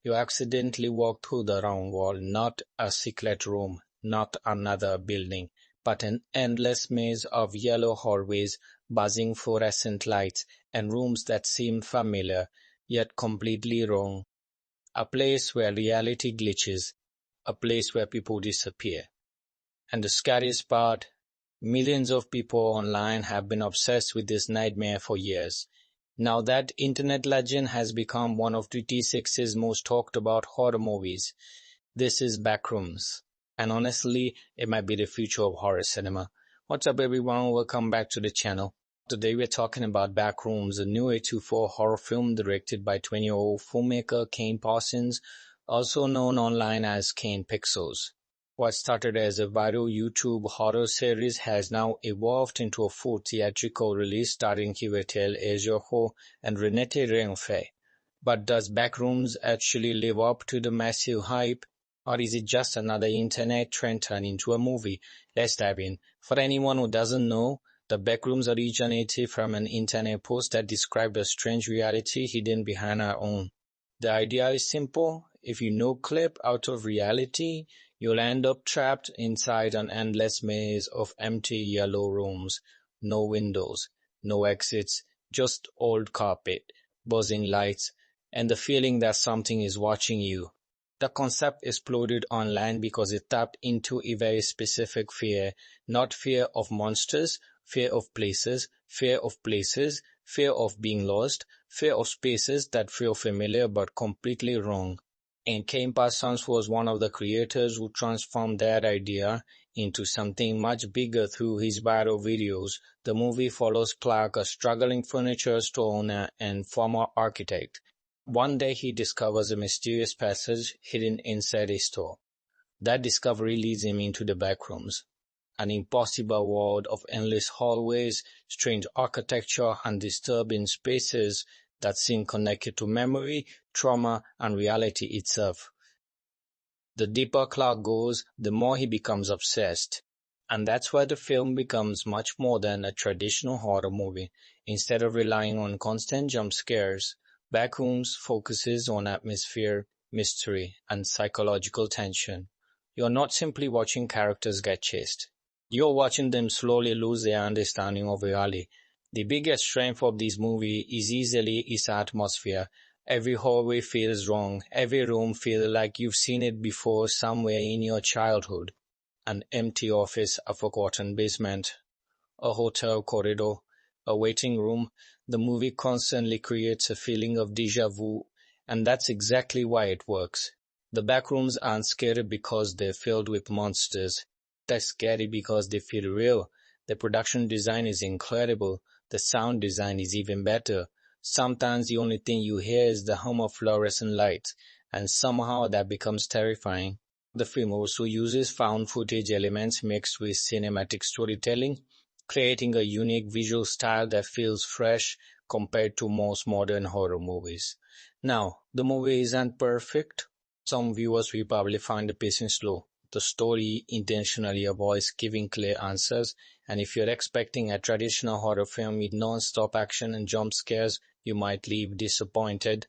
You accidentally walk through the wrong wall, not a secret room, not another building, but an endless maze of yellow hallways, buzzing fluorescent lights, and rooms that seem familiar, yet completely wrong. A place where reality glitches, a place where people disappear. And the scariest part, millions of people online have been obsessed with this nightmare for years. Now that internet legend has become one of 2026's most talked about horror movies. This is Backrooms. And honestly, it might be the future of horror cinema. What's up everyone, welcome back to the channel. Today we're talking about Backrooms, a new ejiofor horror film directed by 20-year-old filmmaker Kane Parsons, also known online as Kane Pixels. What started as a viral YouTube horror series has now evolved into a full theatrical release starring chiwetel, ejiofor, and renate reinsve. But does Backrooms actually live up to the massive hype? Or is it just another internet trend turned into a movie? Let's dive in. For anyone who doesn't know, the Backrooms originated from an internet post that described a strange reality hidden behind our own. The idea is simple. If you no clip out of reality, you'll end up trapped inside an endless maze of empty yellow rooms. No windows, no exits, just old carpet, buzzing lights, and the feeling that something is watching you. The concept exploded online because it tapped into a very specific fear, not fear of monsters, fear of places, fear of places, fear of being lost, fear of spaces that feel familiar but completely wrong. And Kane Parsons was one of the creators who transformed that idea into something much bigger through his viral videos. The movie follows Clark, a struggling furniture store owner and former architect. One day he discovers a mysterious passage hidden inside a store. That discovery leads him into the backrooms, an impossible world of endless hallways, strange architecture, and disturbing spaces that seem connected to memory, trauma, and reality itself. The deeper Clark goes, the more he becomes obsessed. And that's why the film becomes much more than a traditional horror movie. Instead of relying on constant jump scares, Backrooms focuses on atmosphere, mystery, and psychological tension. You're not simply watching characters get chased. You're watching them slowly lose their understanding of reality. The biggest strength of this movie is easily its atmosphere. Every hallway feels wrong, every room feels like you've seen it before somewhere in your childhood. An empty office, a forgotten basement, a hotel corridor, a waiting room. The movie constantly creates a feeling of déjà vu, and that's exactly why it works. The backrooms aren't scary because they're filled with monsters. They're scary because they feel real. The production design is incredible. The sound design is even better. Sometimes the only thing you hear is the hum of fluorescent lights, and somehow that becomes terrifying. The film also uses found footage elements mixed with cinematic storytelling, creating a unique visual style that feels fresh compared to most modern horror movies. Now, the movie isn't perfect. Some viewers will probably find the pacing slow. The story intentionally avoids giving clear answers, and if you're expecting a traditional horror film with non-stop action and jump scares, you might leave disappointed.